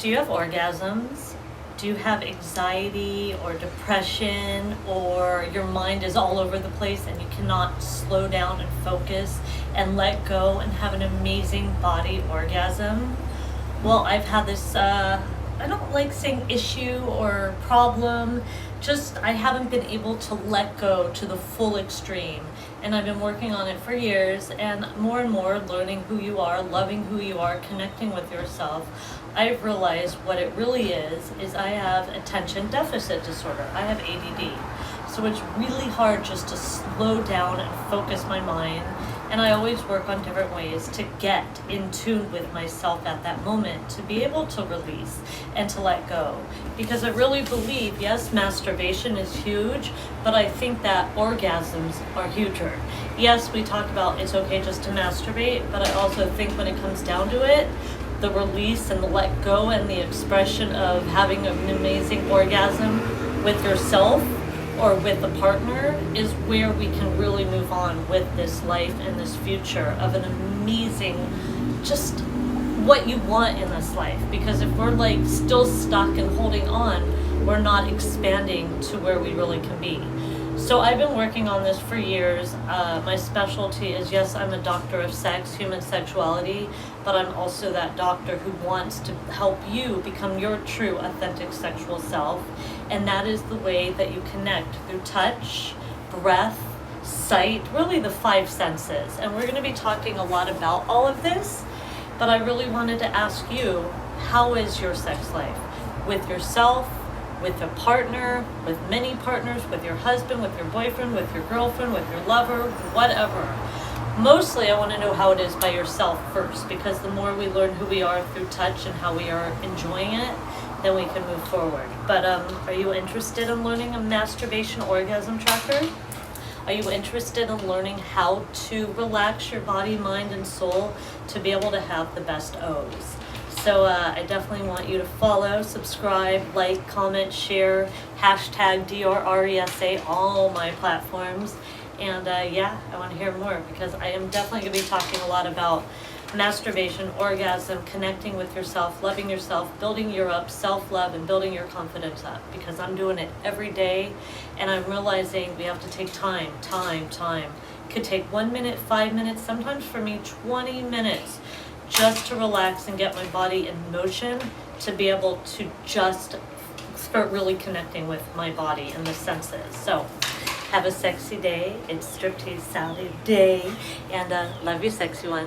Do you have orgasms? Do you have anxiety or depression, or your mind is all over the place and you cannot slow down and focus and let go and have an amazing body orgasm? Well, I've had this, I don't like saying issue or problem, just I haven't been able to let go to the full extreme. And I've been working on it for years, and more learning who you are, loving who you are, connecting with yourself. I've realized what it really is I have attention deficit disorder. I have ADD. So it's really hard just to slow down and focus my mind. And I always work on different ways to get in tune with myself at that moment, to be able to release and to let go. Because I really believe, yes, masturbation is huge, but I think that orgasms are huger. Yes, we talk about it's okay just to masturbate, but I also think when it comes down to it, the release and the let go and the expression of having an amazing orgasm with yourself or with a partner is where we can really move on with this life and this future of an amazing, just what you want in this life. Because if we're like still stuck and holding on, we're not expanding to where we really can be. So I've been working on this for years. My specialty is, yes, I'm a doctor of sex, human sexuality, but I'm also that doctor who wants to help you become your true, authentic sexual self. And that is the way that you connect through touch, breath, sight, really the five senses. And we're going to be talking a lot about all of this, but I really wanted to ask you, how is your sex life? With yourself, with a partner, with many partners, with your husband, with your boyfriend, with your girlfriend, with your lover, whatever. Mostly I want to know how it is by yourself first, because the more we learn who we are through touch and how we are enjoying it, then we can move forward. But are you interested in learning a masturbation orgasm tracker? Are you interested in learning how to relax your body, mind, and soul to be able to have the best O's? So I definitely want you to follow, subscribe, like, comment, share, hashtag Drresa, all my platforms. And yeah, I want to hear more, because I am definitely going to be talking a lot about masturbation, orgasm, connecting with yourself, loving yourself, building your up, self-love, and building your confidence up, because I'm doing it every day, and I'm realizing we have to take time. Could take 1 minute, 5 minutes, sometimes for me 20 minutes, just to relax and get my body in motion, to be able to just start really connecting with my body and the senses. So have a sexy day. It's striptease Saturday, and love you, sexy one.